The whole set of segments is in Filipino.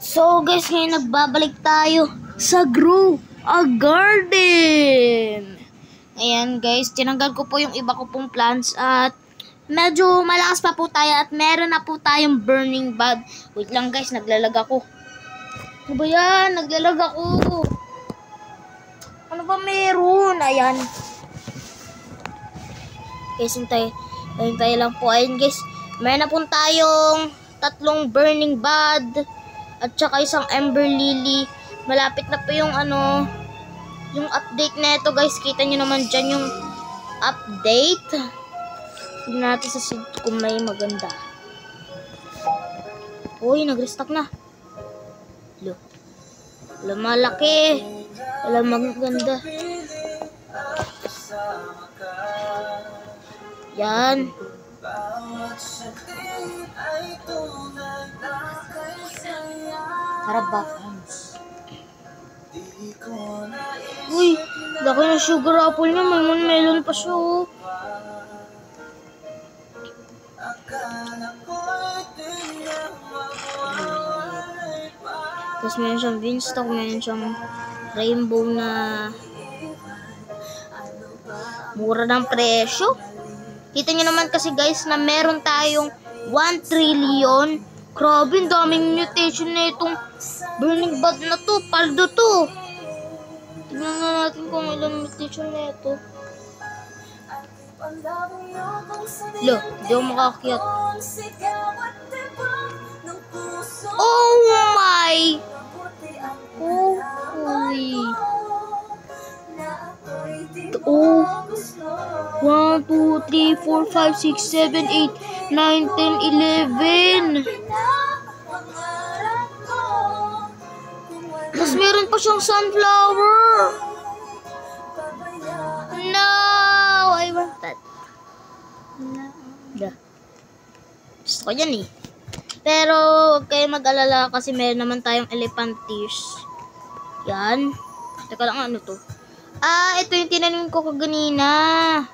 So guys, ngayon nagbabalik tayo sa Grow a Garden. Ayan guys, tinanggal ko po yung iba ko pong plants at medyo malakas pa po tayo at meron na po tayong burning bud. Wait lang guys, naglalag ako. Ano ba yan? Naglalag ako. Ano ba meron? Ayan. Guys, hintay lang po. Ayan guys, meron na po tayong 3 burning bud at saka isang ember lily. Malapit na po yung yung update na ito guys. Kita nyo naman dyan yung update. Tignan natin sa seed kung may maganda. Uy, nag-restock na. Wala malaki. Wala maganda. Yan. Karaba fans. Uy, laki na sugar apple niya. May melon pa siya oh. Tapos meron siyang beanstalk, meron siyang rainbow na mura ng presyo. Kita nyo naman kasi guys na meron tayong 1 trillion. Grabe, daming mutation na itong burning bud na to. Paldo to. Tignan na natin kung ilang mutation na ito. Lo, hindi ako makakakyat. Oh my! Oh, 1, 2, 3, 4, 5, 6, 7, 8, 9, 10, 11. Tapos meron pa siyang sunflower. No, I want that. Gusto ko yan eh. Pero huwag kayo mag-alala kasi meron naman tayong elephantias. Yan. Teka lang, ano to? Ah, ito yung tinanim ko kaganina.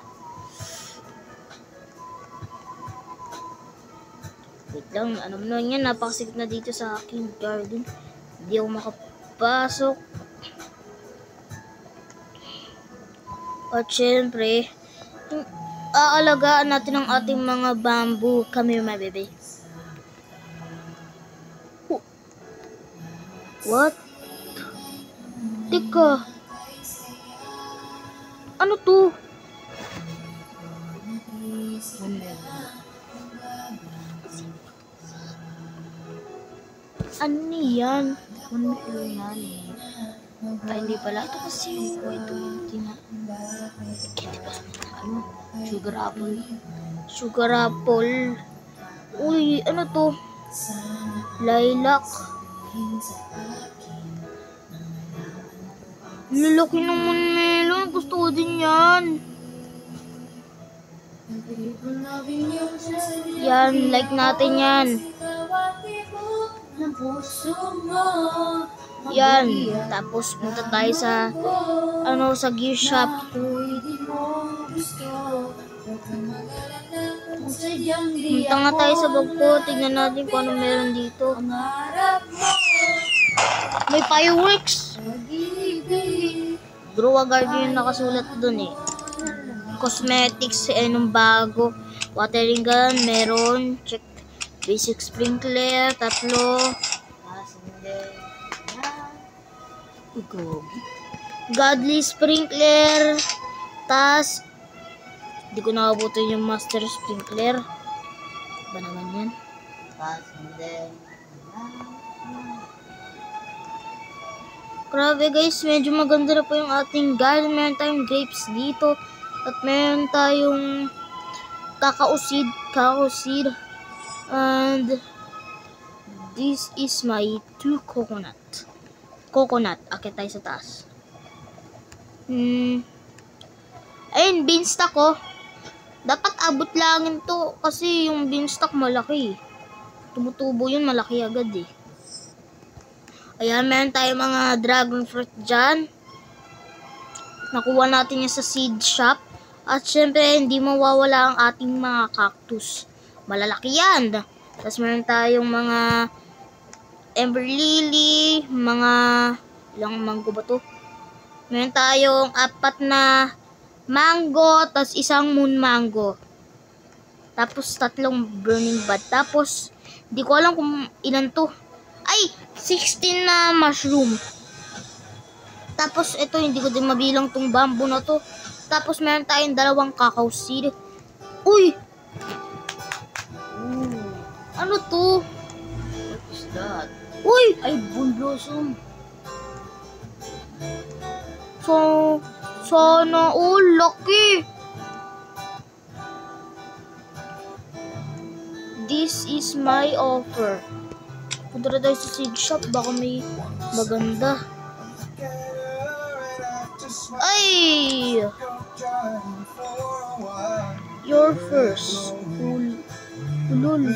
Wait lang, ano naman yan? Napakasikip na dito sa aking garden. Hindi ako makapasok. At syempre, aalagaan natin ang ating mga bamboo. Come here, my baby. What? Teka. Ano to? Ano yan? Ano yan eh? Ay, hindi pala. Ito kasi. Ito yung ano? Sugar apple. Sugar apple. Uy, ano to? Lilac. Lalaki naman melon. Gusto ko din yan. Yan, like natin yan. Yan. Tapos punta tayo sa sa gear shop. Punta nga tayo sa bag ko. Tignan natin kung ano meron dito. May fireworks. Grow a Garden yung nakasulat dun eh. Cosmetics nung bago. Watering gun meron. Check. Basic sprinkler 3. Godly sprinkler. Tas hindi ko nakabutin yung master sprinkler. Ba naman yan? Grabe guys, medyo maganda na po yung ating garden. Meron tayong grapes dito. At meron tayong cacao seed. And this is my 2 coconut. Akit tayo sa taas. Ayun, beanstalk ko. Dapat abot langin to. Kasi yung beanstalk malaki. Tumutubo yun, malaki agad eh. Ayan, meron tayong mga dragon fruit dyan. Nakuha natin yan sa seed shop. At syempre, hindi mawawala ang ating mga cactus. Malalaki yan. Tapos meron tayong mga Ember Lily, mga ilang mango ba to? Meron tayong 4 na mango, tapos isang moon mango. Tapos 3 burning bud. Tapos, di ko alam kung ilan to. Ay, 16 na mushroom. Tapos, ito, hindi ko din mabilang tong bamboo na to. Tapos, meron tayong 2 cacao seed. Uy! Ano to? What is that? Uy! Ay, Bone Blossom. Sana all lucky. This is my offer. Punta na tayo sa seed shop. Baka may maganda. Ay! Your first. Ulul.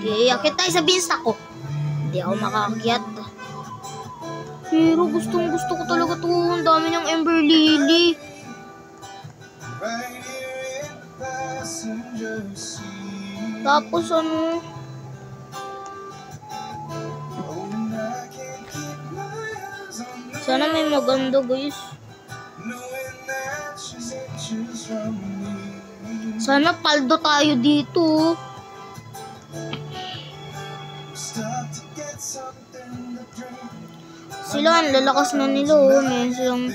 Okay, akit tayo sa beanstalk ko. Hindi ako makaakyat. Pero gustong gusto ko talaga to. Ang dami niyang Ember Lily. Tapos ano? Sana may maganda guys. Sana paldo tayo dito. Sila, ang lalakas na nila oh. Meron silang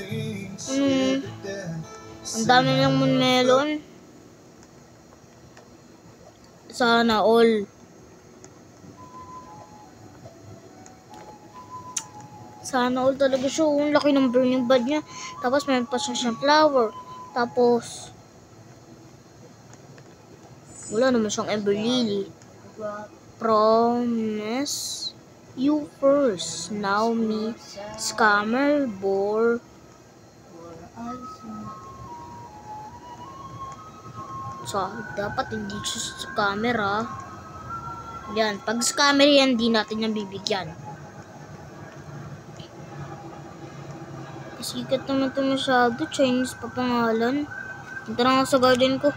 ang dami ng moon melon. Sana all. Sana all talaga siya. Ang laki ng burning bud niya. Tapos meron pa siyang flower. Tapos wala naman siyang Ember Lily. Promise you first. Now me. Scammer. Bore. So, dapat hindi siya sa camera. Yan. Pag scammer yan, di natin yan bibigyan. Sikat naman ito masyado. Chinese pa pangalan. Punta na nga sa garden ko.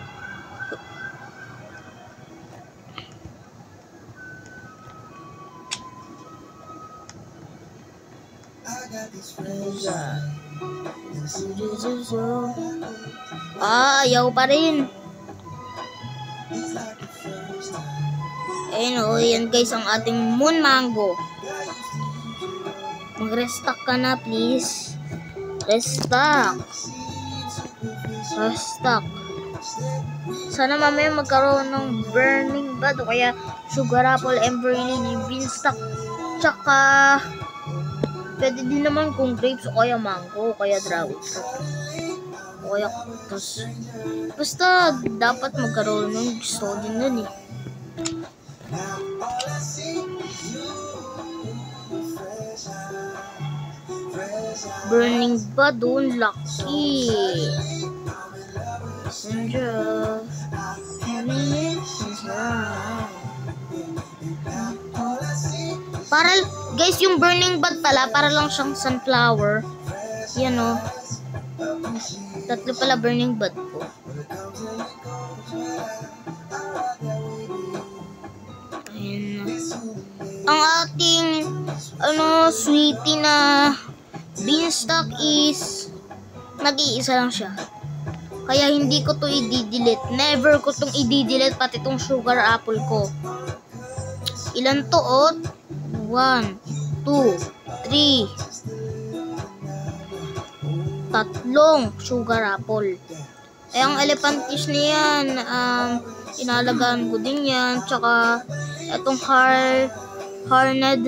Ayaw pa rin. Ayun o, yan guys ang ating moon mango. Mag-restock ka na please. Restock. Sana mamaya magkaroon ng burning bud o kaya sugar apple, Ember Lily, beanstalk. Tsaka pwede din naman kung grapes o kaya mango o kaya dragon fruit o kaya cactus. Basta dapat magkaroon ng gusto din nun eh. Burning bud doon, lucky. Para guys, yung burning bud pala para lang siyang sunflower. Yan o. 3 pala burning bud ko. Ayan. Ang ating sweetie na beanstalk is nag-iisa lang siya. Kaya hindi ko to i-delete. Never ko tong i-delete pati tong sugar apple ko. Ilan to? 1, 2, 3. 3 sugar apple. Eh, ang elephantish na yan, inalagaan ko din yan. Tsaka, itong horned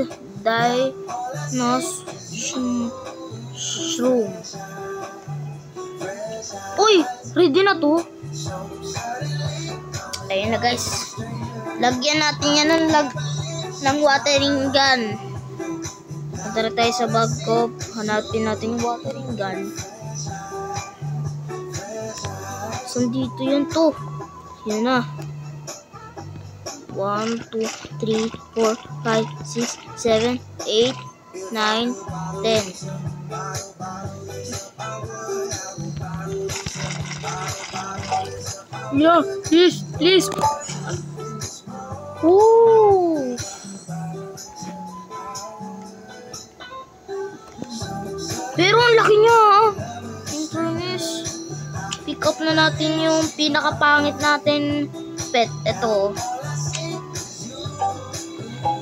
shroom. Uy! Ready na to. Ayun na guys. Lagyan natin yan ng watering gun. Punta tayo sa bag ko. Hanapin natin yung watering gun. So, dito yun to. Yan na. 1, 2, 3, 4, 5, 6, 7, 8, 9, 10. Yeah, please, please. Ooh. Pero ang laki niya, ah. In fairness, pick up na natin yung pinakapangit natin pet. Ito.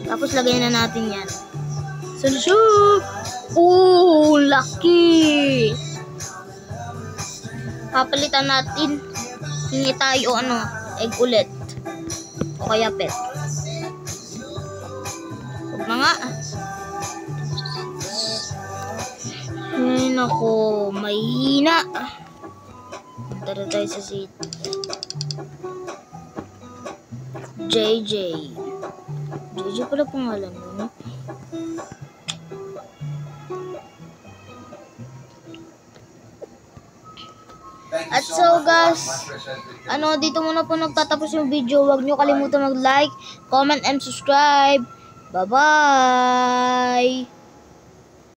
Tapos lagay na natin yan. So, oh, laki. Papalitan natin. Hingi tayo, egg ulit. O kaya pet. Huwag na nga. Ay, nako. Mahina. Tara tayo sa seat. JJ. JJ pala pangalan mo, no? At so guys, dito muna po nagtatapos yung video. Huwag nyo kalimutan mag-like, comment, and subscribe. Bye-bye!